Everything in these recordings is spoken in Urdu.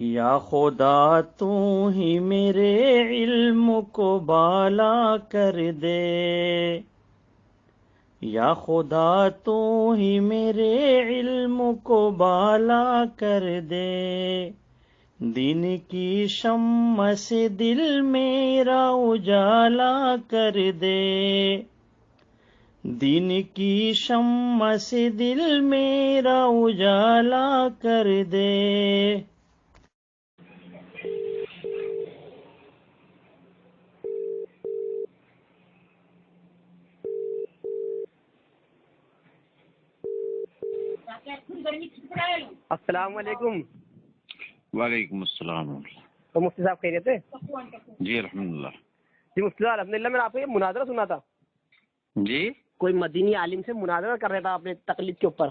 یا خدا تو ہی میرے علم کو بالا کر دے، یا خدا تو ہی میرے علم کو بالا کر دے، دین کی شمع سے دل میرا اجالا کر دے، دین کی شمع سے دل میرا اجالا کر دے۔ السلام علیکم۔ وعلیکم السلام۔ تو مفتی صاحب خیریت ہے؟ جی الحمدللہ۔ جی مفتی صاحب الحمدللہ، میں نے آپ کو یہ مناظرہ سنا تھا، جی کوئی مدینی عالم سے مناظرہ کر رہا تھا اپنے تقلید کے اوپر۔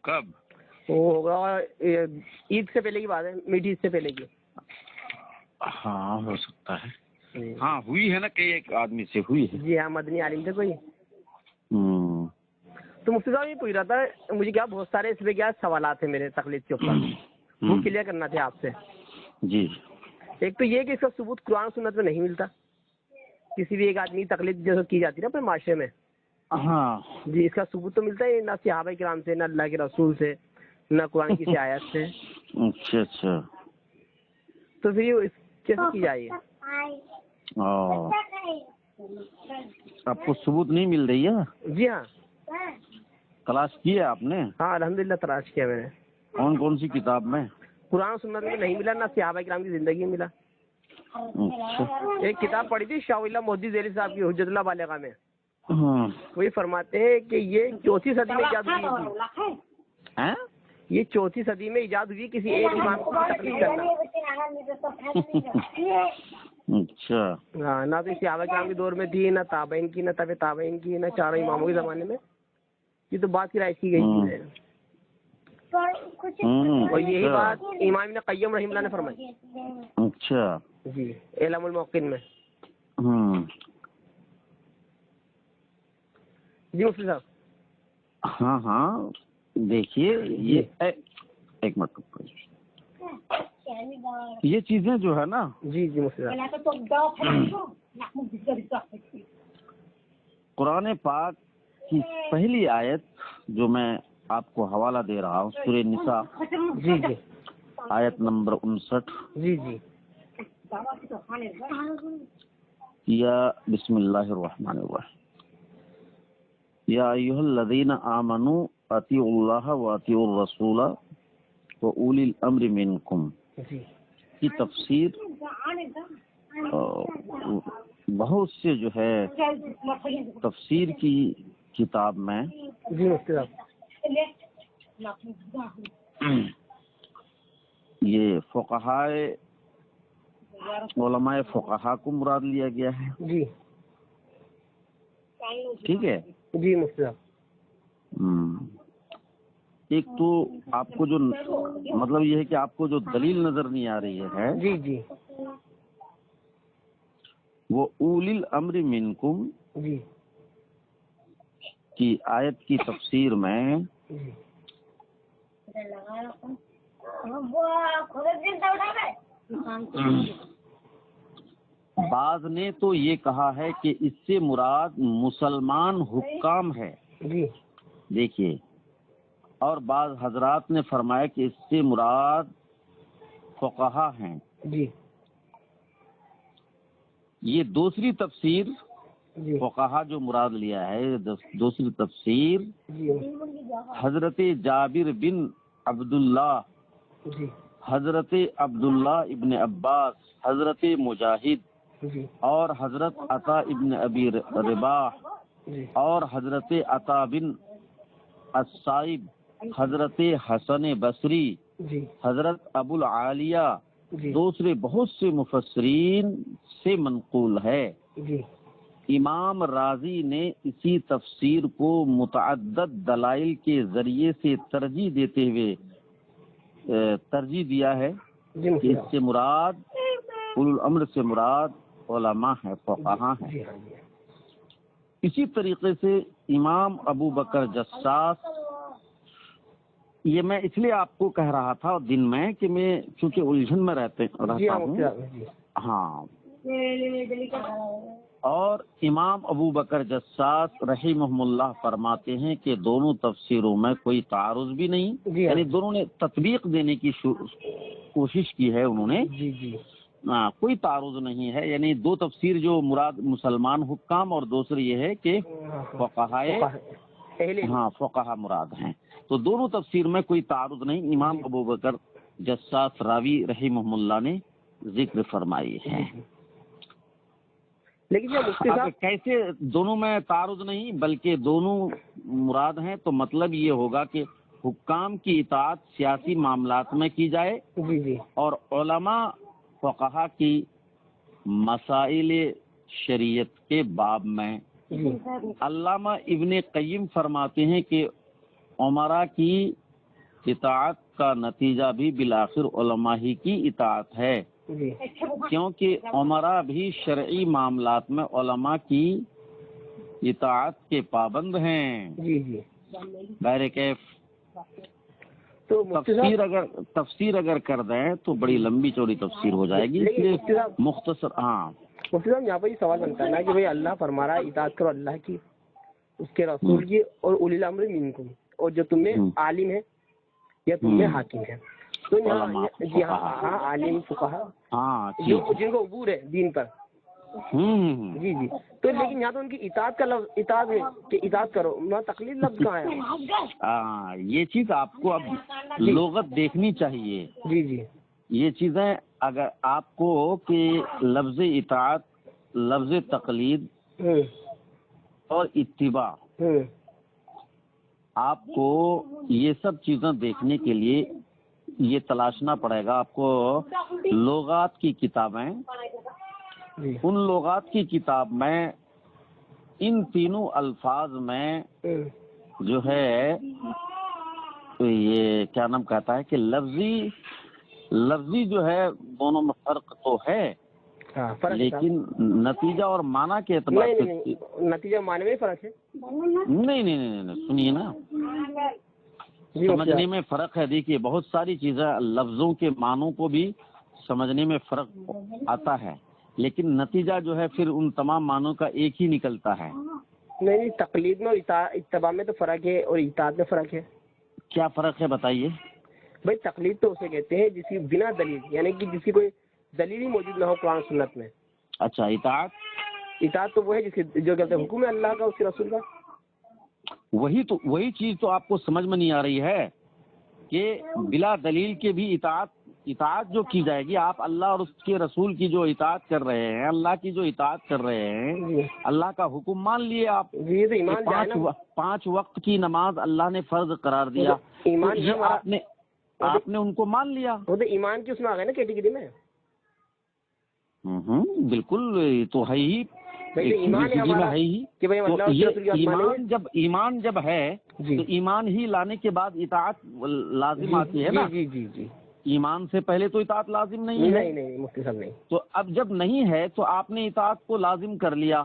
کب؟ وہ ہوگا عید سے پہلے کی بات ہے، میٹھی عید سے پہلے کی۔ ہاں ہو سکتا ہے، ہاں ہوئی ہے نا، کئی ایک آدمی سے ہوئی ہے۔ جی ہاں، مدنی عالم تھے کوئی۔ تو مفتی صاحب یہ پوچھ رہا تھا، مجھے کیا بہت سارے اس پہ کیا سوالات ہیں میرے تقلید کے اوپر، وہ کلیئر کرنا تھے آپ سے۔ جی ایک تو یہ کہ اس کا ثبوت قرآن سنت میں نہیں ملتا، کسی بھی ایک آدمی تقلید جو کی جاتی ہے نا اپنے معاشرے میں، ہاں جی اس کا ثبوت تو ملتا ہے نہ صحابہ کرام سے، نہ اللہ کے رسول سے، نہ قرآن کی آیات سے۔ اچھا اچھا، تو پھر یہ کیسے کی جائے؟ آپ کو ثبوت نہیں مل رہی ہے؟ جی ہاں، تلاش کیا آپ نے؟ ہاں الحمدللہ تلاش کیا میں نے۔ کون کون سی کتاب میں؟ قرآن سنت میں نہیں ملا، نہ صحابہ کرام کی زندگی میں ملا۔ اچھا، ایک کتاب پڑھی تھی شاہ اللہ مودودی ذیلی صاحب کی، حجت اللہ بالغہ میں، ہاں وہ یہ فرماتے ہیں کہ یہ 4 صدی میں ایجاد ہوئی تھی، یہ 4 صدی میں ایجاد ہوئی کسی ایک امام کو تقلید کرنا۔ اچھا، ہاں، نہ تو صحابہ کرام کے دور میں تھی، نہ تابعین کی، نہ تبع تابعین کی، نہ چاروں اماموں کے زمانے میں، یہ تو بات کی رائج کی گئی چیز ہے۔ اور یہی بات امام ابن قیم رحمہ اللہ نے فرمائی۔ اچھا جی اعلام الموقن میں۔ جی مفتی صاحب۔ ہاں ہاں، دیکھیے یہ ایک منٹ، یہ چیزیں جو ہے نا، جی جی مفتی صاحب، قرآن پاک کی پہلی آیت جو میں آپ کو حوالہ دے رہا ہوں، سورہ نساء، جی جی آیت نمبر 59۔ جی جی یا بسم اللہ الرحمن الرحیم، یا ایھا الذین آمنوا اطیعوا اللہ واطیعوا الرسول واولی الامر منکم جی کی تفسیر بہت سے جو ہے تفسیر کی کتاب میں جی مفتی صاحب، یہ فقہاء علماء فقہا کو مراد لیا گیا ہے۔ جی ٹھیک ہے، جی مفتی صاحب، ایک تو آپ کو جو مطلب یہ ہے کہ آپ کو جو دلیل نظر نہیں آ رہی ہے، جی جی وہ اولی الامر منکم جی کی آیت کی تفسیر میں جی بعض نے تو یہ کہا ہے کہ اس سے مراد مسلمان حکام ہے، جی دیکھیے، اور بعض حضرات نے فرمایا کہ اس سے مراد فقہا ہیں۔ جی یہ دوسری تفسیر جی فقہا جو مراد لیا ہے، دوسری تفسیر جی حضرت جابر بن عبداللہ، جی حضرت عبداللہ ابن عباس، حضرت مجاہد جی اور حضرت عطا ابن ابی رباح جی اور حضرت عطا بن الصائب، حضرت حسن بصری، جی حضرت ابو العالیہ، جی دوسرے بہت سے مفسرین سے منقول ہے۔ جی امام رازی نے اسی تفسیر کو متعدد دلائل کے ذریعے سے ترجیح دیتے ہوئے ترجیح دیا ہے جی کہ اس سے مراد اولو الامر سے مراد علماء ہیں، فقہا ہیں۔ جی ہاں جی اسی طریقے سے امام ابو بکر جساس یہ میں اس لیے آپ کو کہہ رہا تھا دن میں کہ میں چونکہ الجھن میں رہتا ہوں. ہاں. اور امام ابو بکر جساس رحمہ اللہ فرماتے ہیں کہ دونوں تفسیروں میں کوئی تعارض بھی نہیں، یعنی دونوں نے تطبیق دینے کی کوشش کی ہے انہوں نے. کوئی تعارض نہیں ہے، یعنی دو تفسیر جو مراد مسلمان حکام اور دوسری یہ ہے کہ فقہا مراد ہیں، تو دونوں تفسیر میں کوئی تعارض نہیں. امام ابو بکر جساس راوی رحمہ اللہ نے ذکر فرمائی ہے. لیکن کیسے دونوں میں تعارض نہیں بلکہ دونوں مراد ہیں، تو مطلب یہ ہوگا کہ حکام کی اطاعت سیاسی معاملات میں کی جائے اور علماء فقہا کی مسائل شریعت کے باب میں. علامہ ابن قیم فرماتے ہیں کہ عمرا کی اطاعت کا نتیجہ بھی بالآخر علماء ہی کی اطاعت ہے، کیونکہ عمرا بھی شرعی معاملات میں علماء کی اطاعت کے پابند ہیں. غیر کیف تفسیر اگر کر دیں تو بڑی لمبی چوڑی تفسیر ہو جائے گی، اس لیے مختصر. ہاں مفتی صاحب، یہاں پر یہ سوال بنتا ہے نا کہ بھائی اللہ فرما رہا ہے اطاعت کرو اللہ کی، اس کے رسول کی اور اولی الامر منکم، اور جو تم میں عالم ہے یا تم میں حاکم ہے. تو یہاں عالم فقہا جن کو عبور ہے دین پر. جی تو لیکن یہاں تو ان کی اطاعت کا لفظ اطاعت ہے کہ اطاعت کرو، نہ تقلید لفظ کہاں ہے؟ یہ چیز آپ کو اب لغت دیکھنی چاہیے. یہ چیزیں اگر آپ کو کہ لفظ اطاعت، لفظ تقلید اور اتباع، آپ کو یہ سب چیزیں دیکھنے کے لیے یہ تلاشنا پڑے گا آپ کو لغات کی کتابیں. ان لغات کی کتاب میں ان تینوں الفاظ میں جو ہے یہ کیا نام کہتا ہے کہ لفظی جو ہے دونوں میں فرق تو ہے، لیکن نتیجہ اور معنی کے اعتبار سے نتیجہ معنی میں فرق ہے. نہیں سنیے نا، سمجھنے میں فرق ہے. دیکھیے بہت ساری چیزیں لفظوں کے معنوں کو بھی سمجھنے میں فرق آتا ہے، لیکن نتیجہ جو ہے پھر ان تمام معنوں کا ایک ہی نکلتا ہے. نہیں تقلید میں اور اتباع میں تو فرق ہے اور اطاعت میں فرق ہے. کیا فرق ہے بتائیے؟ بھائی تقلید تو اسے کہتے ہیں جس کی بنا دلیل، یعنی کہ جس کی کوئی دلیل ہی موجود نہ ہو قرآن سنت میں. اچھا اطاعت تو وہ ہے جس کی جو کہتے ہیں حکم ہے اللہ کا، اس کے رسول کا. وہی چیز تو آپ کو سمجھ میں نہیں آ رہی ہے کہ بلا دلیل کے بھی اطاعت جو کی جائے گی. آپ اللہ اور اس کے رسول کی جو اطاعت کر رہے ہیں، اللہ کی جو اطاعت کر رہے ہیں، اللہ کا حکم مان لیے آپ. 5 وقت کی نماز اللہ نے فرض قرار دیا، آپ نے ان کو مان لیا. وہ تو ایمان کی اس میں آ گئے نا کیٹیگری میں. بالکل تو ہے ہی، ایمان جب ہے تو ایمان ہی لانے کے بعد اطاعت لازم آتی ہے نا. ایمان سے پہلے تو اطاعت لازم نہیں ہے. نہیں مفتی صاحب نہیں. تو اب جب نہیں ہے تو آپ نے اطاعت کو لازم کر لیا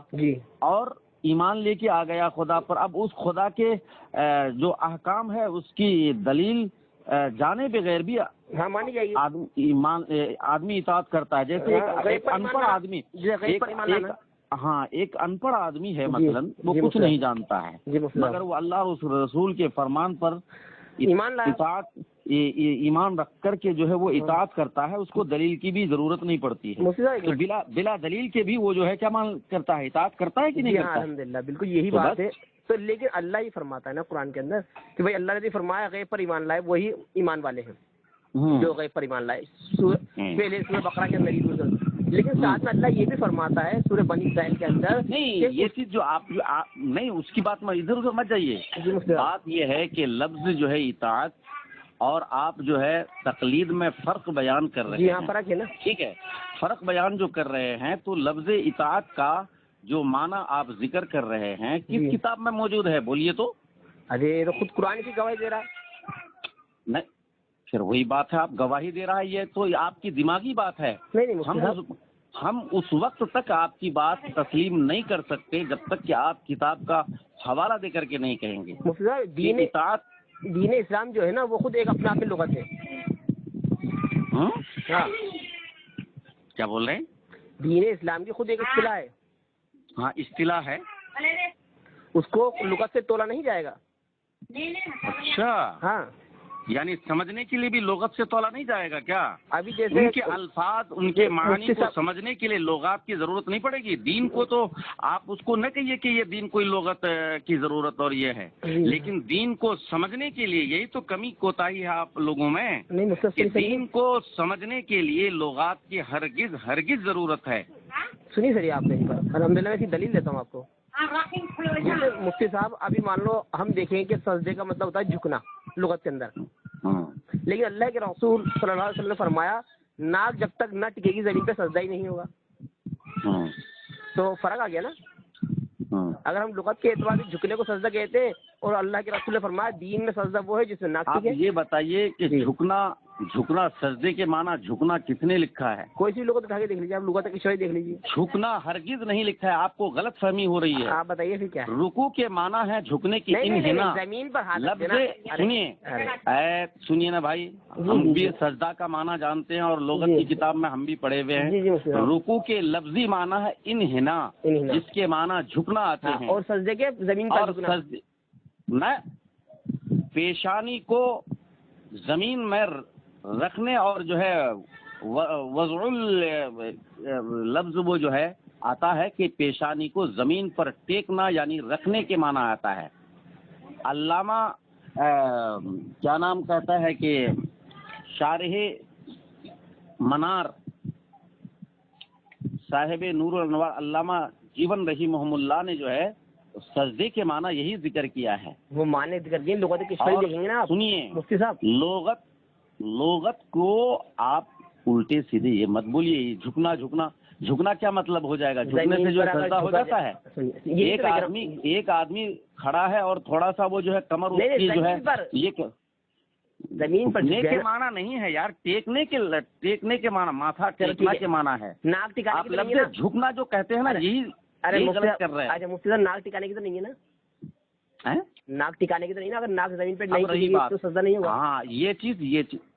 اور ایمان لے کے آ گیا خدا پر. اب اس خدا کے جو احکام ہے اس کی دلیل جانے بغیر بھی آدمی اطاعت کرتا ہے. جیسے ایک ان پڑھ آدمی، ایک ان پڑھ آدمی ہے مثلا، وہ کچھ نہیں جانتا ہے مگر وہ اللہ اور اس رسول کے فرمان پر ایمان رکھ کر کے جو ہے وہ اطاعت کرتا ہے. اس کو دلیل کی بھی ضرورت نہیں پڑتی ہے. تو بلا دلیل کے بھی وہ جو ہے کیا مان کرتا ہے، اطاعت کرتا ہے کہ نہیں کرتا؟ الحمدللہ بالکل یہی بات ہے. تو لیکن اللہ ہی فرماتا ہے نا قرآن کے اندر کہ بھائی اللہ نے فرمایا غیب پر ایمان لائے وہی ایمان والے ہیں جو غیب پر ایمان لائے. پہلے سورہ بقرہ کے اندر لیکن ساتھ میں اللہ یہ بھی فرماتا ہے سورہ بنی اسرائیل کے اندر. نہیں یہ چیز جو آپ نہیں اس کی بات میں ادھر ادھر مت جائیے. بات یہ ہے کہ لفظ جو ہے اطاعت اور آپ جو ہے تقلید میں فرق بیان کر رہے ہیں. یہاں فرق ہے نا. ٹھیک ہے، فرق بیان جو کر رہے ہیں تو لفظ اطاعت کا جو معنی آپ ذکر کر رہے ہیں کس کتاب میں موجود ہے بولیے تو؟ ارے تو خود قرآن کی گواہی دے رہا ہے. نہیں پھر وہی بات ہے، آپ گواہی دے رہا ہے، یہ تو آپ کی دماغی بات ہے. ہم اس وقت تک آپ کی بات تسلیم نہیں کر سکتے جب تک کہ آپ کتاب کا حوالہ دے کر کے نہیں کہیں گے. دین اسلام جو ہے نا وہ خود ایک اپنے آپ میں لغت ہے. ہاں کیا بول رہے ہیں؟ دین اسلام کی خود ایک اصطلاح ہے. ہاں اصطلاح ہے. اس کو لغت سے تولا نہیں جائے گا. اچھا ہاں یعنی سمجھنے کے لیے بھی لغت سے تولا نہیں جائے گا کیا؟ ابھی جیسے ان کے الفاظ ان کے معنی کو سمجھنے کے لیے لغات کی ضرورت نہیں پڑے گی. دین کو تو آپ اس کو نہ کہیے کہ یہ دین کوئی لغت کی ضرورت اور یہ ہے، لیکن دین کو سمجھنے کے لیے یہی تو کمی کوتاہی ہے آپ لوگوں میں کہ دین کو سمجھنے کے لیے لغات کی ہرگز ضرورت ہے. سنیے سر آپ نے الحمد للہ ایسی دلیل دیتا ہوں آپ کو. مفتی صاحب ابھی مان لو ہم دیکھیں کہ سجدے کا مطلب ہوتا ہے جھکنا لغت کے اندر، لیکن اللہ کے رسول صلی اللہ علیہ وسلم نے فرمایا ناک جب تک نہ ٹکے گی زمین پہ سجدہ ہی نہیں ہوگا. تو فرق آ گیا نا. اگر ہم لغت کے اعتبار سے جھکنے کو سجدہ کہتے ہیں اور اللہ کے رسول نے فرمایا دین میں سجدہ وہ ہے جس میں ناک ٹکے. آپ یہ بتائیے کہ جھکنا سجدے کے معنی جھکنا کس نے لکھا ہے؟ کوئی سی لغت اٹھا کے دیکھ لیجیے آپ، لغت کی شرح دیکھ لیجیے. جھکنا ہرگز نہیں لکھا ہے، آپ کو غلط فہمی ہو رہی ہے. آپ بتائیے پھر کیا ہے؟ رکوع کے معنی ہے جھکنے کی انحنا. زمین پر ہاتھ لفظ سنیے نا بھائی، جی ہم بھی سجدہ کا معنی جانتے ہیں اور لغت کی کتاب میں ہم بھی پڑھے ہوئے ہیں. رکوع کے لفظی معنی ہے انحنا، جس کے معنی جھکنا آتے ہیں. اور سجدے کے زمین پر جھکنا پیشانی کو زمین میں رکھنے اور جو ہے وضع لفظ وہ جو ہے آتا ہے کہ پیشانی کو زمین پر ٹیکنا یعنی رکھنے کے معنی آتا ہے. علامہ کیا نام کہتا ہے کہ شارح منار صاحب نور الانوار علامہ جیون رحمہ اللہ نے جو ہے سجدے کے معنی یہی ذکر کیا ہے. وہ معنی ذکر کیے لغت کی شرح دیکھیں گے نا. سنیے مفتی صاحب، لغت کو آپ الٹے سیدھے یہ مت بولیے. جھکنا کیا مطلب ہو جائے گا؟ جھکنے سے جو ہے سجدہ ہو جاتا ہے. ایک آدمی کھڑا ہے اور تھوڑا سا وہ جو ہے کمر اس کی جو ہے یہ زمین پر ٹیکنے کے معنی نہیں ہے یار. ٹیکنے کے معنی ماتھا ٹیکنا کے معنی ہے. ناک ٹکانے کی نہیں ہے. جھکنا جو کہتے ہیں نا یہی غلط کر رہے ہیں. اچھا مفتی صاحب ناک ٹکانے کی تو نہیں ہے نا؟ ناک ٹکانے کی تو نہیں نا. اگر ناک زمین پہ نہیں رہی بات تو سجدہ نہیں ہوگا. ہاں یہ چیز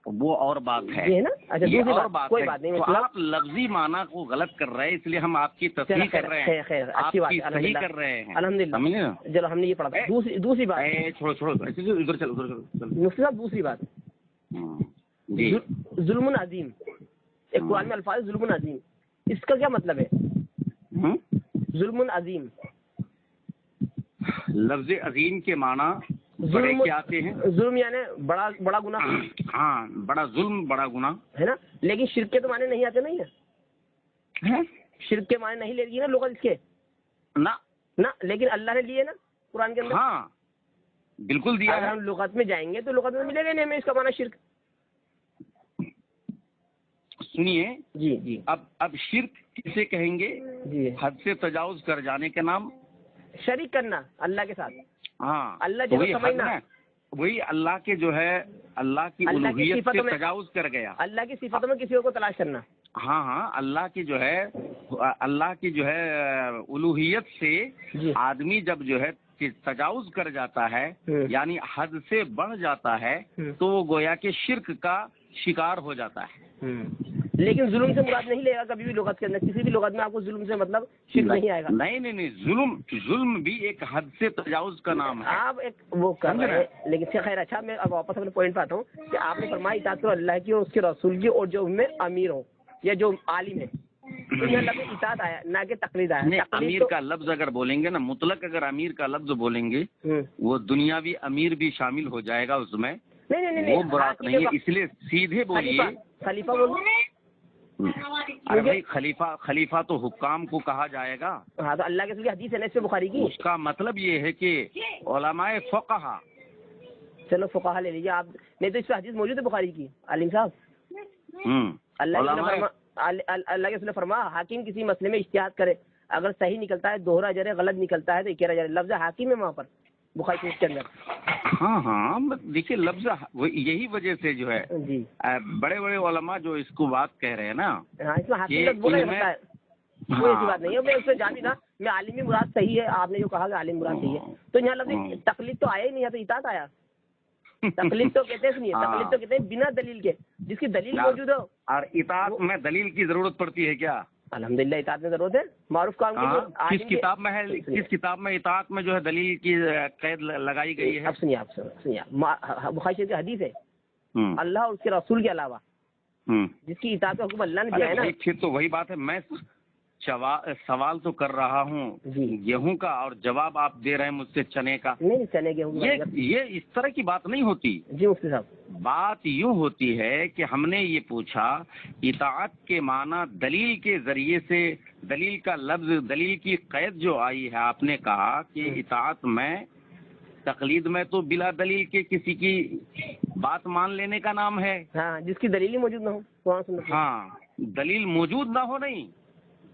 وہ اور بات ہے. یہ ہے نا. اچھا دوسری اور بات کوئی بات نہیں. آپ لفظی معنی کو غلط کر رہے ہیں اس لیے ہم آپ کی تصحیح کر رہے ہیں. خیر آپ کی صحیح کر رہے ہیں الحمد للہ. چلو ہم نے یہ پڑھا تھا. دوسری بات چھوڑو ادھر چلو. مفتی صاحب دوسری بات ظلم عظیم. ایک قرآن میں الفاظ ظلم عظیم، اس کا کیا مطلب ہے؟ ظلم عظیم لفظ عظیم کے معنی بڑے کیا آتے ہیں؟ ظلم یعنی بڑا گناہ. ہاں بڑا ظلم بڑا گناہ ہے نا. لیکن شرک کے تو معنی نہیں آتے. نہیں ہے شرک کے معنی نہیں لے گی نا لغت اس کے نا. لیکن اللہ نے لیے نا قرآن کے اندر. ہاں بالکل دیا. اگر ہم لغت میں جائیں گے تو لغت میں ملے گا نہیں ہمیں اس کا معنی شرک. سنیے جی اب شرک کسے کہیں گے؟ جی حد سے تجاوز کر جانے کا نام شریک کرنا اللہ کے ساتھ. ہاں اللہ جو سمجھنا وہی اللہ کے جو ہے اللہ کی الوہیت سے تجاوز کر گیا. اللہ کی صفاتوں میں کسی کو تلاش کرنا. ہاں اللہ کی جو ہے الوہیت سے آدمی جب جو ہے تجاوز کر جاتا ہے یعنی حد سے بڑھ جاتا ہے تو وہ گویا کہ شرک کا شکار ہو جاتا ہے. لیکن ظلم سے مراد نہیں لے گا کبھی بھی لغت کے اندر. کسی بھی لغت میں آپ کو ظلم سے مطلب شرک نہیں آئے گا. نہیں ظلم بھی ایک حد سے تجاوز کا نام ہے. آپ ایک وہ کر رہے ہیں لیکن خیر. اچھا میں اب واپس اپنے پوائنٹ پہ آتا ہوں کہ آپ نے فرمایا اطاعت کرو اللہ کی اور اس کے رسول کی اور جو ان میں امیر ہو یا جو عالم ہے. تو یہ لفظ اطاعت آیا نہ کہ تقلید آیا. امیر کا لفظ اگر بولیں گے نا مطلق اگر امیر کا لفظ بولیں گے وہ دنیاوی امیر بھی شامل ہو جائے گا اس میں. نہیں وہ برات نہیں ہے. اس لیے سیدھے بولیے خلیفہ بولو. ارے بھائی خلیفہ تو حکام کو کہا جائے گا. ہاں تو اللہ کے حدیث ہے نا اس میں بخاری کی. اس کا مطلب یہ ہے کہ علماء فقہا. چلو فقہا لے لیجیے آپ. نہیں تو اس میں حدیث موجود ہے بخاری کی. عالم صاحب اللہ کے رسول فرما حاکم کسی مسئلے میں اجتہاد کرے اگر صحیح نکلتا ہے دوہرا اجر ہے، غلط نکلتا ہے تو 11 اجر. لفظ حاکم ہے وہاں پر بخاری کے اندر. ہاں دیکھیے لفظ یہی وجہ سے جو ہے جی بڑے علماء جو اس کو بات کہہ رہے ہیں نا. ہاں اس میں حاکم بولا جاتا ہے. کوئی ایسی بات نہیں ہے. میں اس سے جان بھی تھا میں عالمی مراد صحیح ہے. آپ نے جو کہا کہ عالم مراد صحیح ہے تو یہاں لفظ تقلید تو آیا ہی نہیں ہے تو اطاعت آیا. تقلید تو کہتے ہیں، سنیے، تقلید تو کہتے ہیں بنا دلیل کے، جس کی دلیل موجود ہو. اور اطاعت میں دلیل کی ضرورت پڑتی ہے کیا؟ الحمدللہ اطاعت میں ضرورت ہے، معروف کام کے لیے. کس کتاب میں ہے، کس کتاب میں اطاعت میں جو ہے دلیل کی قید لگائی گئی ہے؟ اب سنیے، بخاری شریف کی حدیث ہے، اللہ اور اس کے رسول کے علاوہ جس کی اطاعت کا حکم اللہ نے دیا ہے نا. پھر تو وہی بات ہے، میں سوال تو کر رہا ہوں گیہوں کا، اور جواب آپ دے رہے ہیں مجھ سے چنے کا. نہیں، چنے گیہوں، یہ اس طرح کی بات نہیں ہوتی. جی مفتی صاحب، بات یوں ہوتی ہے کہ ہم نے یہ پوچھا اطاعت کے معنی دلیل کے ذریعے سے، دلیل کا لفظ، دلیل کی قید جو آئی ہے، آپ نے کہا کہ اطاعت میں، تقلید میں تو بلا دلیل کے کسی کی بات مان لینے کا نام ہے. ہاں، جس کی دلیل ہی موجود نہ ہو، قرآن سنت میں. ہاں، دلیل موجود نہ ہو، نہیں،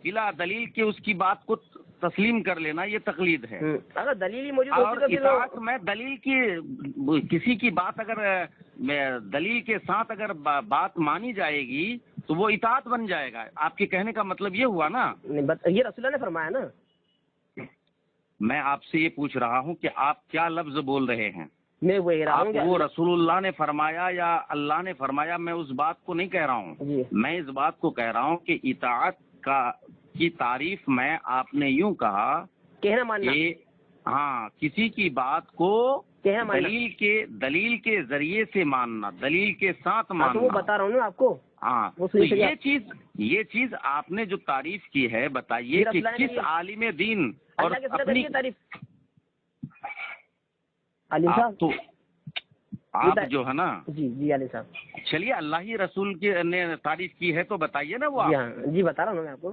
بلا دلیل کے اس کی بات کو تسلیم کر لینا، یہ تقلید ہے. اگر دلیل ہی موجود اور ہوتی تو اطاعت میں دلیل کی، کسی کی بات اگر دلیل کے ساتھ اگر بات مانی جائے گی تو وہ اطاعت بن جائے گا. آپ کے کہنے کا مطلب یہ ہوا نا؟ یہ رسول اللہ نے فرمایا نا. میں آپ سے یہ پوچھ رہا ہوں کہ آپ کیا لفظ بول رہے ہیں؟ میں وہی رہا ہوں کہ وہ رسول اللہ نے فرمایا یا اللہ نے فرمایا، میں اس بات کو نہیں کہہ رہا ہوں. میں اس بات کو کہہ رہا ہوں کہ اطاعت کی تعریف میں آپ نے یوں کہا کہنا ماننا، کہ ہاں، کسی کی بات کو دلیل کے ذریعے سے ماننا، دلیل کے ساتھ ماننا. وہ بتا رہا ہوں نا آپ کو. ہاں، تو یہ چیز آپ نے جو تعریف کی ہے، بتائیے کہ کس عالم دین اور اپنی تعریف. عالم صاحب تو آپ جو ہے نا، جی عالم صاحب، چلیے، اللہ ہی رسول کے نے تعریف کی ہے تو بتائیے نا وہ. جی بتا رہا ہوں میں آپ کو.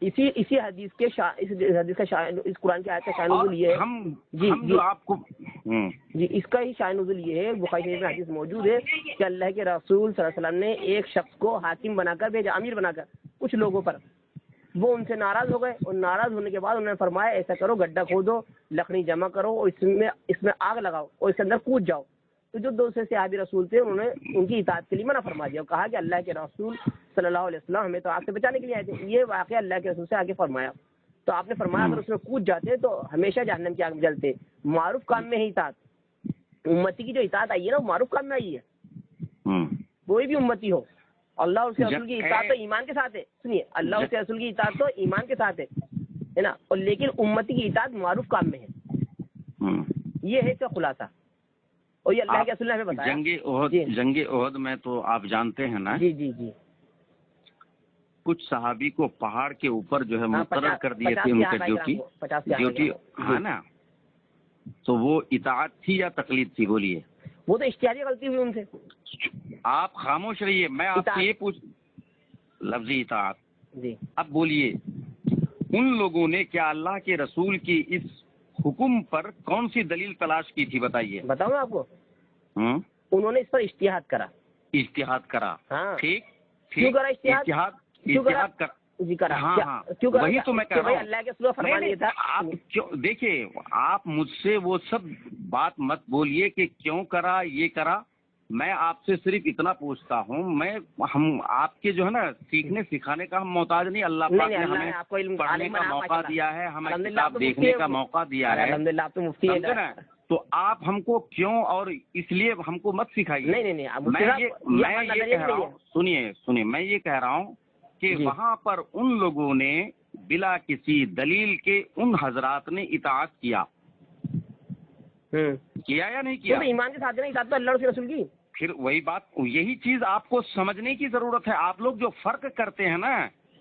اسی حدیث کے اس قرآن کی آیت کا شان نزول یہ ہے. جو آپ کو جی، اس کا ہی شان نزول یہ ہے، بخاری شریف میں حدیث موجود ہے کہ اللہ کے رسول صلی اللہ علیہ وسلم نے ایک شخص کو حاکم بنا کر بھیجا، امیر بنا کر کچھ لوگوں پر. وہ ان سے ناراض ہو گئے، اور ناراض ہونے کے بعد انہوں نے فرمایا ایسا کرو، گڈھا کھودو، لکڑی جمع کرو اور اس میں آگ لگاؤ اور اس کے اندر کود جاؤ. تو جو دوسرے صحابی رسول تھے، انہوں نے ان کی اطاعت کے لیے منع فرما دیا اور کہا کہ اللہ کے رسول صلی اللہ علیہ وسلم ہمیں تو آگ سے بچانے کے لیے آئے تھے. یہ واقعہ اللہ کے رسول سے آگے فرمایا. تو آپ نے فرمایا اگر اس میں کود جاتے تو ہمیشہ جہنم کی آگ میں جلتے. معروف کام میں ہی اطاعت، امتی کی جو اطاعت آئی ہے نا، وہ معروف کام میں آئی ہے. کوئی بھی امتی ہو، اللہ اور اس کے رسول کی اطاعت تو ایمان کے ساتھ ہے. سنیے، اللہ اور اس کے رسول کی اطاعت تو ایمان کے ساتھ ہے نا، اور لیکن امتی کی اطاعت معروف کام میں ہے. یہ ہے اس کا خلاصہ، اور یہ اللہ کے رسول نے ہمیں بتایا. جنگ احد میں تو آپ جانتے ہیں نا، جی کچھ صحابی کو پہاڑ کے اوپر جو ہے مقرر کر دیے تھے ان کے ڈیوٹی ہے نا. تو وہ اطاعت تھی یا تقلید تھی؟ بولیے. وہ تو اشتہاری غلطی ہوئی ان سے. آپ خاموش رہیے، میں آپ سے یہ پوچھ، لفظی اطاعت. جی، اب بولیے، ان لوگوں نے کیا اللہ کے رسول کی اس حکم پر کون سی دلیل تلاش کی تھی؟ بتائیے. بتاؤں آپ کو. انہوں نے اس پر اجتہاد کرا. ہاں، ٹھیک. کیوں کرا اجتہاد؟ جی کرا. ہاں، وہی تو میں کہہ رہا ہوں. اللہ کے رسول فرمان یہ تھا. آپ دیکھیے، آپ مجھ سے وہ سب بات مت بولیے کہ کیوں کرا، یہ کرا. میں آپ سے صرف اتنا پوچھتا ہوں، ہم آپ کے جو ہے نا سیکھنے سکھانے کا ہم محتاج نہیں. اللہ پاک نے ہمیں پڑھنے کا موقع دیا ہے، ہمیں کتاب دیکھنے کا موقع دیا ہے. الحمدللہ، آپ تو مفتی ہیں. تو آپ ہم کو کیوں اور اس لیے ہم کو مت سکھائیے. نہیں، میں یہ کہہ رہا ہوں، سنیے، میں یہ کہہ رہا ہوں کہ وہاں پر ان لوگوں نے بلا کسی دلیل کے ان حضرات نے اطاعت کیا یا نہیں کیا؟ ایمان کے ساتھ اطاعت تو اللہ اور رسول کی. پھر وہی بات، یہی چیز آپ کو سمجھنے کی ضرورت ہے. آپ لوگ جو فرق کرتے ہیں نا،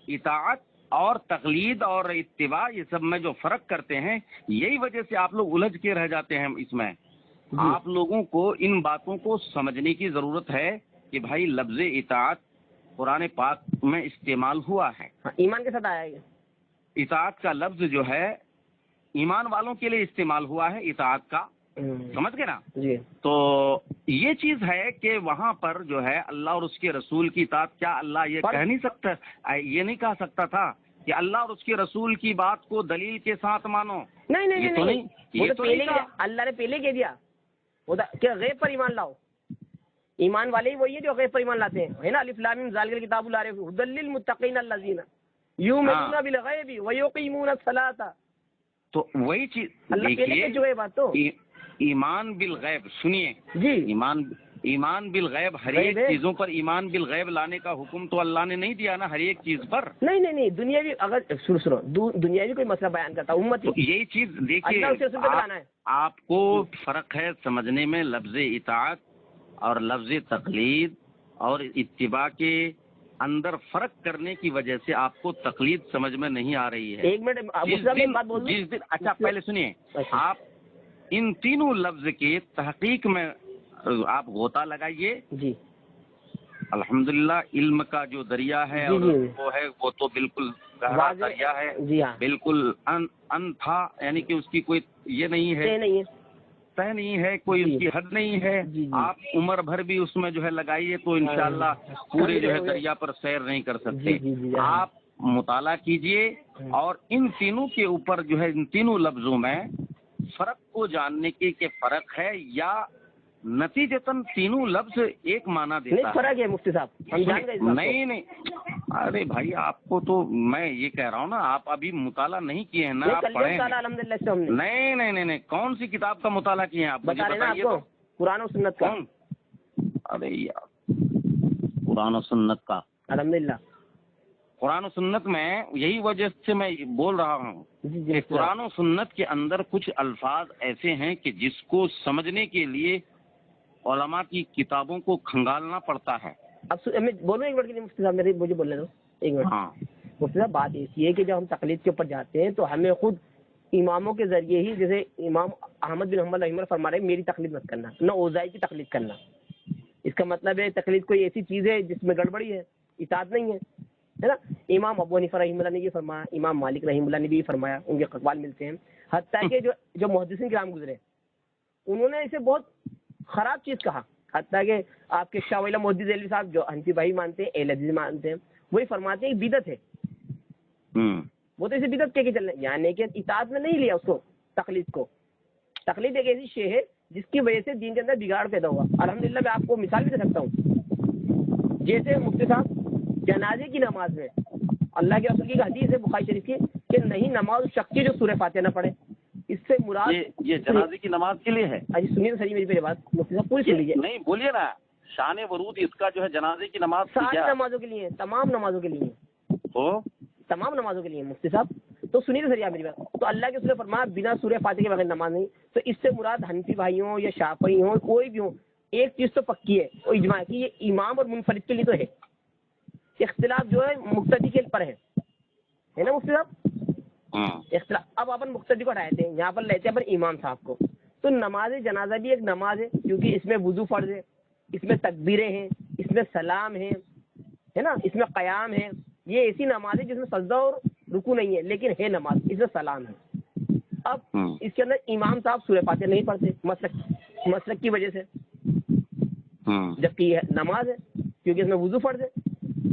اطاعت اور تقلید اور اتباع، یہ سب میں جو فرق کرتے ہیں، یہی وجہ سے آپ لوگ الجھ کے رہ جاتے ہیں اس میں. آپ لوگوں کو ان باتوں کو سمجھنے کی ضرورت ہے کہ بھائی لفظ اطاعت قرآن پاک میں استعمال ہوا ہے، ایمان کے ساتھ آیا ہے. اطاعت کا لفظ جو ہے ایمان والوں کے لیے استعمال ہوا ہے اطاعت کا. سمجھ گئے نا؟ جی. تو یہ چیز ہے کہ وہاں پر جو ہے اللہ اور اس کے رسول کی اطاعت، کیا اللہ یہ کہہ نہیں سکتا، یہ نہیں کہہ سکتا تھا کہ اللہ اور اس کے رسول کی بات کو دلیل کے ساتھ مانو؟ نہیں، اللہ نے پہلے کہہ دیا کہ غیب پر ایمان لاؤ. ایمان والے ہی وہی ہے جو غیب پر ایمان لاتے ہیں، ہے نا. الف لام میم ذالک الکتاب لا ریب ھدی للمتقین الذین یؤمنون بالغیب ویقیمون الصلاۃ. تو وہی چیز اللہ پہلے کہہ چکے بات. تو ایمان بالغیب، سنیے جی ایمان بالغیب، ہر ایک چیزوں پر ایمان بالغیب لانے کا حکم تو اللہ نے نہیں دیا نا، ہر ایک چیز پر نہیں دنیاوی، اگر سنو دنیاوی کوئی مسئلہ بیان کرتا امت، یہی چیز دیکھیے آپ کو فرق ہے سمجھنے میں لفظ اطاعت اور لفظ تقلید اور اتباع کے اندر فرق کرنے کی وجہ سے آپ کو تقلید سمجھ میں نہیں آ رہی ہے۔ ایک منٹ جس دن اچھا پہلے سنیے، آپ ان تینوں لفظ کے تحقیق میں آپ غوطہ لگائیے جی۔ الحمدللہ علم کا جو دریا ہے اور وہ ہے وہ تو بالکل گہرا دریا ہے، جی ہاں، بالکل انتھا، یعنی کہ اس کی کوئی یہ نہیں ہے، طے نہیں ہے، کوئی اس کی حد نہیں ہے۔ آپ عمر بھر بھی اس میں جو ہے لگائیے تو انشاءاللہ پورے جو ہے دریا پر سیر نہیں کر سکتے۔ آپ مطالعہ کیجئے اور ان تینوں کے اوپر جو ہے ان تینوں لفظوں میں فرق کو جاننے کی کہ فرق ہے یا نتیجتاً تینوں لفظ ایک معنی دیتا ہے۔ فرق ہے مفتی صاحب، ہم جان گئے۔ نہیں ارے بھائی آپ کو تو میں یہ کہہ رہا ہوں نا، آپ ابھی مطالعہ نہیں کیے ہیں نا، آپ پڑھے ہیں۔ نہیں کون سی کتاب کا مطالعہ کیے ہیں آپ؟ بتائیے تو۔ قرآن و سنت کا۔ ارے یار قرآن و سنت کا، الحمدللہ قرآن و سنت میں یہی وجہ سے میں بول رہا ہوں کہ قرآن و سنت کے اندر کچھ الفاظ ایسے ہیں کہ جس کو سمجھنے کے لیے علماء کی کتابوں کو کھنگالنا پڑتا ہے۔ اب میں بولوں ایک منٹ کے لیے مفتی صاحب، مجھے بولنے دو ایک منٹ۔ ہاں مفتی صاحب بات ایسی ہے کہ جب ہم تقلید کے اوپر جاتے ہیں تو ہمیں خود اماموں کے ذریعے ہی، جیسے امام احمد بن حنبل رحمہ اللہ فرما رہے ہیں میری تقلید مت کرنا، نہ اوزائی کی تقلید کرنا۔ اس کا مطلب ہے تقلید کوئی ایسی چیز ہے جس میں گڑبڑی ہے، اطاعت نہیں ہے نا۔ امام ابو حنیفہ رحمہ اللہ نے یہ فرمایا، امام مالک رحمہ اللہ نے بھی یہ فرمایا، ان کے اقوال ملتے ہیں۔ حتیٰ کہ جو محدثین کرام گزرے انہوں نے اسے بہت خراب چیز کہا، حتیٰ کہ آپ کے شاہ ولی اللہ محدث دہلوی صاحب جو حنفی بھائی مانتے ہیں، اہل حدیث مانتے ہیں، وہی فرماتے ہیں کہ بدعت ہے، وہ تو اسے بدعت کہہ کے چل رہے ہیں، یعنی کہ اطاعت میں نہیں لیا اس کو، تقلید کو۔ تقلید ایک ایسی شے ہے جس کی وجہ سے دین کے اندر بگاڑ پیدا ہوا۔ الحمدللہ میں آپ کو مثال بھی دے سکتا ہوں، جیسے مفتی صاحب جنازے کی نماز میں اللہ کے رسول کی حدیث ہے بخاری شریف کی کہ نہیں نماز شخص کی جو سورہ فاتحہ نہ پڑھے، اس سے مراد یہ جنازے کی نماز کے لیے ہے۔ جی سنیے تو صحیح میری پہلے بات، مفتی صاحب پوری سن لیجیے۔ نہیں بولیے نا، شان ورود اس کا جو ہے جنازے کی نماز ساری نمازوں کے لیے، تمام نمازوں کے لیے، تمام نمازوں کے لیے مفتی صاحب۔ تو سنیے تو صحیح میری بات، تو اللہ کے رسول نے فرمایا بنا سورہ فاتحہ کے بغیر نماز نہیں۔ تو اس سے مراد حنفی بھائی ہوں یا شافعی ہوں کوئی بھی ہوں، ایک چیز تو پکی ہے وہ اجماع ہے کہ یہ امام اور منفرد کے لیے تو ہے، اختلاف جو ہے مقتدی کے پر ہے نا مفتی صاحب۔ اختلاف اب اپن مقتدی کو ہٹائے تھے، یہاں پر لیتے ہیں اپن امام صاحب کو۔ تو نماز جنازہ بھی ایک نماز ہے کیونکہ اس میں وضو فرض ہے، اس میں تکبیریں ہیں، اس میں سلام ہے نا، اس میں قیام ہے۔ یہ ایسی نماز ہے جس میں سجدہ اور رکوع نہیں ہے لیکن ہے نماز، اس میں سلام ہے۔ اب اس کے اندر امام صاحب سورہ فاتحہ نہیں پڑھتے مسلک کی وجہ سے، جبکہ یہ نماز ہے کیونکہ اس میں وضو فرض ہے،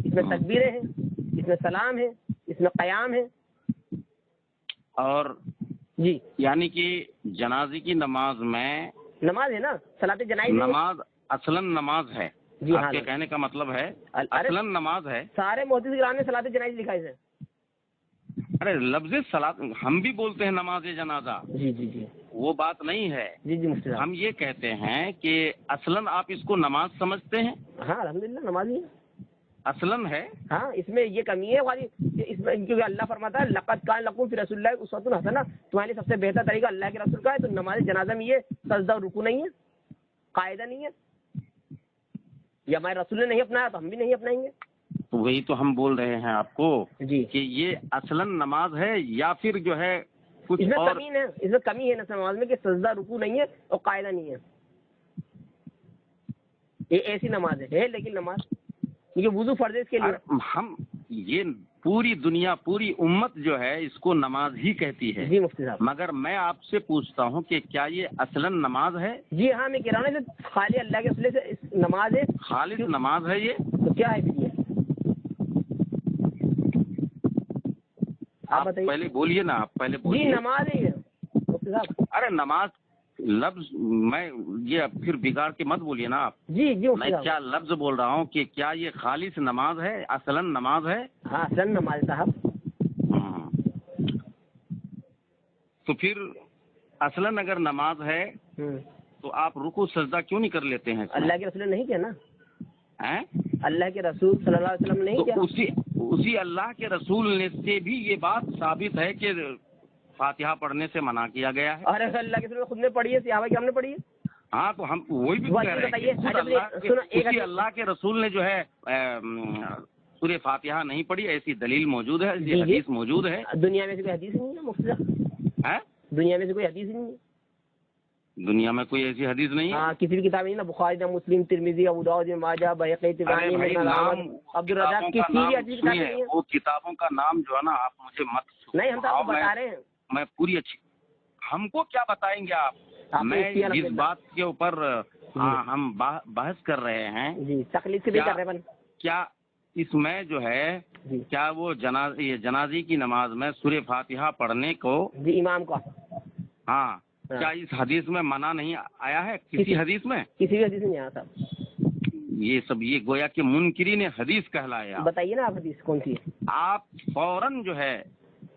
اس میں تکبیریں ہیں، اس میں سلام ہے، اس میں قیام ہے۔ اور جی یعنی کہ جنازے کی نماز میں نماز ہے نا، صلاۃ جنائز نماز اصلاً نماز ہے۔ جی آپ کے کہنے کا مطلب ہے اصلاً نماز ہے۔ سارے محدث کرام نے صلاۃ جنائز لکھا ہے۔ ارے لفظ صلاۃ ہم بھی بولتے ہیں نماز جنازہ، جی وہ بات نہیں ہے۔ جی مفتی صاحب، ہم یہ کہتے ہیں کہ اصلاً آپ اس کو نماز سمجھتے ہیں؟ ہاں الحمدللہ نماز ہی ہے، اصلاً ہے۔ ہاں اس میں یہ کمی ہے والی، اس میں کیونکہ اللہ فرماتا ہے لقد کان لکم فی رسول اللہ اسوۃ حسنہ، تمہارے لیے سب سے بہتر طریقہ اللہ کے رسول کا ہے۔ تو نماز جنازہ میں یہ سجدہ اور رکوع نہیں ہے، قاعدہ نہیں ہے، یہ ہمارے رسول نے نہیں اپنایا تو ہم بھی نہیں اپنائیں گے۔ تو وہی تو ہم بول رہے ہیں آپ کو جی کہ یہ اصلاً نماز ہے یا پھر جو ہے کچھ اس میں اور کمی ہے، اس میں کمی ہے نماز میں کہ سجدہ رکوع نہیں ہے اور قاعدہ نہیں ہے۔ یہ ایسی نماز ہے لیکن نماز کیونکہ وضو فرض ہے اس کے لیے۔ ہم یہ پوری دنیا پوری امت جو ہے اس کو نماز ہی کہتی ہے۔ جی مفتی صاحب، مگر میں آپ سے پوچھتا ہوں کہ کیا یہ اصلاً نماز ہے؟ جی ہاں میں کہہ رہا ہوں نا خالی اللہ کے رسول سے نماز ہے، خالص نماز ہے یہ؟ تو کیا ہے پھر یہ؟ آپ پہلے بولیے نا، آپ پہلے جی بولیے۔ نماز ہے یہ مفتی صاحب۔ ارے نماز لفظ میں یہ پھر بگاڑ کے مت بولیے نا آپ۔ جی مفتی میں صاحب، کیا لفظ بول رہا ہوں کہ کیا یہ خالص نماز ہے، اصلاً نماز ہے؟ ہاں اصل نماز صاحب۔ تو پھر اصلاً اگر نماز ہے تو آپ رکوع سجدہ کیوں نہیں کر لیتے ہیں؟ اللہ کے رسول نے نہیں کیا نا، ہیں؟ اللہ کے رسول صلی اللہ علیہ وسلم نے نہیں کیا. تو اسی اللہ کے رسول نے سے بھی یہ بات ثابت ہے کہ فاتحہ پڑھنے سے منع کیا گیا ہے. ارے اللہ کے رسول خود نے پڑھی ہے، صحابہ کرام نے پڑھی ہے. ہاں تو ہم وہی بھی کہہ رہے ہیں کہ اسی اللہ کے رسول نے جو ہے سورہ فاتحہ نہیں پڑھی، ایسی دلیل موجود ہے، یہ حدیث موجود ہے. دنیا میں سے کوئی حدیث نہیں ہے مفتی صاحب، ہے دنیا میں سے کوئی حدیث نہیں ہے. دنیا میں کوئی ایسی حدیث نہیں ہے. ہاں کسی بھی کتاب نہیں نا، بخاری نہ مسلم ترمذی ابو داؤد ماجہ بہقی طبرانی عبدالرزاق، کسی بھی حدیث کتاب نہیں ہے. وہ کتابوں کا نام جو ہے نا آپ مجھے مت نہیں، ہم تو آپ کو بتا رہے ہیں. میں پوری اچھی، ہم کو کیا بتائیں گے آپ؟ میں جس بات کے اوپر ہم بحث کر رہے ہیں جی تقلید سے بھی کر رہے ہیں. کیا اس میں جو ہے کیا وہ جنازی کی نماز میں سورہ فاتحہ پڑھنے کو جی امام کا، ہاں کیا اس حدیث میں منع نہیں آیا ہے؟ کسی حدیث میں کسی بھی حدیث میں نہیں آیا صاحب. یہ سب یہ گویا کہ منکرین حدیث کہلایا. بتائیے نا آپ حدیث کون سی ہے. آپ فوراً جو ہے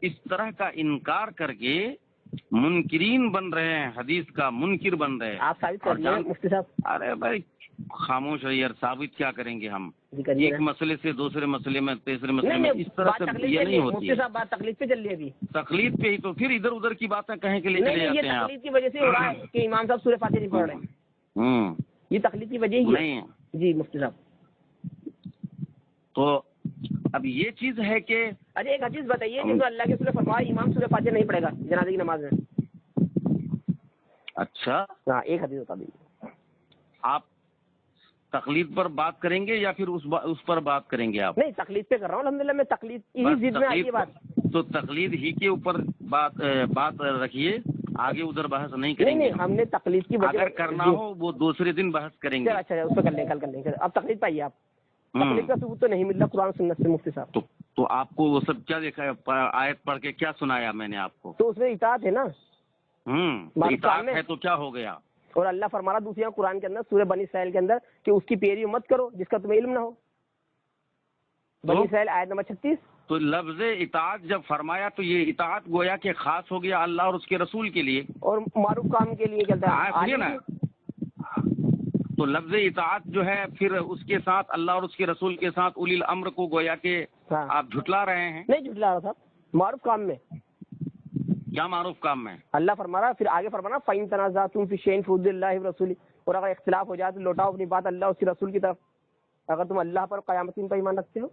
اس طرح کا انکار کر کے منکرین بن رہے ہیں، حدیث کا منکر بن رہے ہیں. آپ ثابت کر دیں مفتی صاحب. ارے بھائی خاموش رہیے یار، ثابت کیا کریں گے ہم؟ ایک مسئلے سے دوسرے مسئلے میں تیسرے مسئلے میں اس طرح سے یہ نہیں ہوتی ہے. صاحب بات تقلید پہ چل رہی ہے ابھی. تقلید پہ ہی تو پھر ادھر ادھر کی باتیں کہیں کے لیے چلے جاتے ہیں آپ. تقلید کی وجہ سے ہو رہا ہے کہ امام صاحب سورہ فاتحہ نہیں پڑھ رہے. یہ تقلید کی وجہ ہی نہیں ہے جی مفتی صاحب. تو اب یہ چیز ہے کہ اچھا ایک حدیث بتائیے جس میں اللہ کے رسول نے فرمایا امام سورہ فاتحہ نہیں پڑھے گا جنازے کی نماز میں. اچھا ہاں ایک حدیث بتا دیجیے. آپ تقلید پر بات کریں گے یا پھر اس پر بات کریں گے آپ؟ نہیں تقلید پہ کر رہا ہوں الحمدللہ. میں تقلید ہی ضد میں آئی ہے بات. تو تقلید ہی کے اوپر بات رکھیے، آگے ادھر بحث نہیں کریں گے. ہم نے تقلید کی اگر کرنا ہو وہ دوسرے دن بحث کریں گے. اچھا اس پہ کر لیں کل کر لیں گے. اب تقلید پائیے آپ. تقلید کا ثبوت تو نہیں مل رہا قرآن سنت سے مفتی صاحب. تو آپ کو وہ سب کیا دیکھا ہے؟ آیت پڑھ کے کیا سنایا میں نے آپ کو؟ تو اس میں اطاعت ہے نا. اطاعت ہے تو کیا ہو گیا؟ اور اللہ فرما رہا دوسری قرآن کے اندر سورہ بنی اسرائیل کے اندر کہ اس کی پیروی مت کرو جس کا تمہیں علم نہ ہو. بنی اسرائیل آیت نمبر 36. تو لفظ اطاعت جب فرمایا تو یہ اطاعت گویا کہ خاص ہو گیا اللہ اور اس کے رسول کے لیے اور معروف کام کے لیے چلتا ہے نا. تو لفظ اطاعت جو ہے پھر اس کے ساتھ اللہ اور اس کے رسول کے ساتھ اولی الامر کو گویا کہ آپ جھٹلا رہے ہیں. نہیں جھٹلا رہا تھا. معروف کام میں کیا معروف کام میں اللہ فرما رہا، پھر آگے فرما رہا فَإِن تَنَازَعْتُمْ فِي شَيْءٍ فَرُدُّوهُ إِلَى اللَّهِ وَرَسُولِهِ. اور اگر اختلاف ہو جائے تو لوٹاؤ اپنی بات اللہ اور اس کے رسول کی طرف. اگر تم اللہ پر قیامت پر ایمان رکھتے ہو.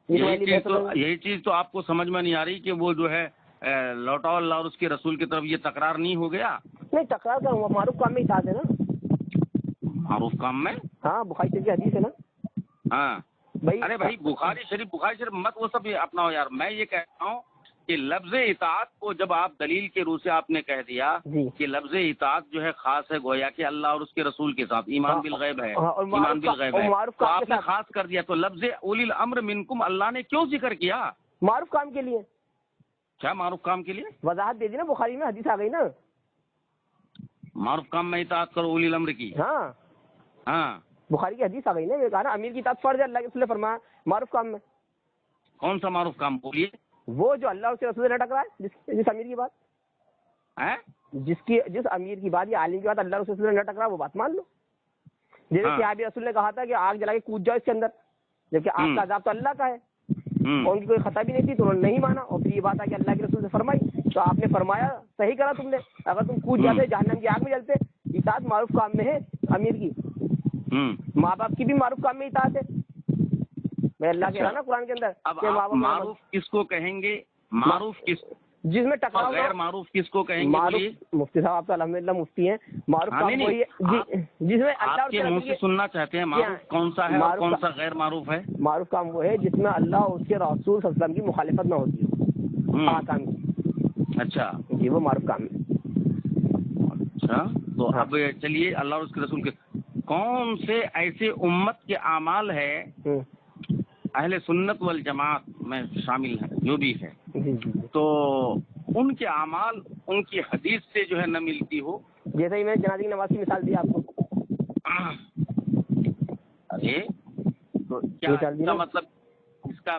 یہی چیز تو آپ کو سمجھ میں نہیں آ رہی کہ وہ جو ہے لوٹاؤ اللہ اور اس کے رسول کی طرف، یہ تکرار نہیں ہو گیا؟ نہیں تکرار کا معروف کام میں اطاعت ہے نا. معروف کام میں ہاں بخاری شریف کی حدیث ہے نا. ہاں ارے بھائی بخاری شریف مت وہ سب اپناؤ یار. میں یہ کہتا ہوں کہ لفظ اطاعت کو جب آپ دلیل کے روح سے آپ نے کہہ دیا کہ لفظ اطاعت جو ہے خاص ہے گویا کہ اللہ اور اس کے رسول کے ساتھ، ایمان بالغیب ہے، ایمان بالغیب ہے، تو آپ نے خاص کر دیا. تو لفظ اولی الامر منکم اللہ نے کیوں ذکر کیا؟ معروف کام کے لیے. کیا معروف کام کے لیے؟ وضاحت دے دی نا بخاری میں، حدیث آ گئی نا. معروف کام میں اطاعت کرو اولی الامر کی. ہاں بخاری کی حدیث آ گئی نا. میں کہا نا امیر کی اطاعت فرض ہے، اللہ کے رسول نے فرمایا معروف کام میں. کون سا معروف کام بولیے؟ وہ جو اللہ اس کے رسول سے نہ ٹکرا ہے. جس امیر کی بات جس امیر کی بات یا عالم کی بات اللہ اس کے رسول سے نہ ٹکرا وہ بات مان لو. جیسے صحابی رسول نے کہا تھا کہ آگ جلا کے کود جاؤ اس کے اندر، جبکہ آگ کا عذاب تو اللہ کا ہے. ان کی کوئی خطا بھی نہیں تھی تو انہوں نے نہیں مانا. اور پھر یہ بات ہے کہ اللہ کے رسول سے فرمائی تو آپ نے فرمایا صحیح کرا تم نے. اگر تم کود جاتے جہنم کی آگ میں جلتے. اطاعت معروف کام میں ہے امیر کی. ماں باپ کی بھی معروف کام میں اطاعت ہے. میں اللہ کہہ رہا نا قرآن کے اندر. اب معروف کس کو کہیں گے؟ معروف کس جس میں ٹکراؤ. غیر معروف کس کو کہیں گے؟ مفتی صاحب آپ تو الحمدللہ مفتی ہیں. معروف کام وہی ہے جس میں اللہ آپ کے منہ سے سننا چاہتے ہیں معروف کون سا ہے اور کون سا غیر معروف ہے. معروف کام وہ ہے جس میں اللہ اور اس کے رسول صلی اللہ علیہ وسلم کی مخالفت نہ ہوتی ہو کام کی. اچھا جی وہ معروف کام ہے. اچھا تو اب چلیے اللہ اور اس کے رسول کے کون سے ایسے امت کے اعمال ہے اہل سنت والجماعت میں شامل ہے جو بھی ہے تو ان کے اعمال ان کی حدیث سے جو ہے نہ ملتی ہو. جیسے ہی میں جنازے کی نماز کی مثال دی آپ کو. ارے تو کیا مطلب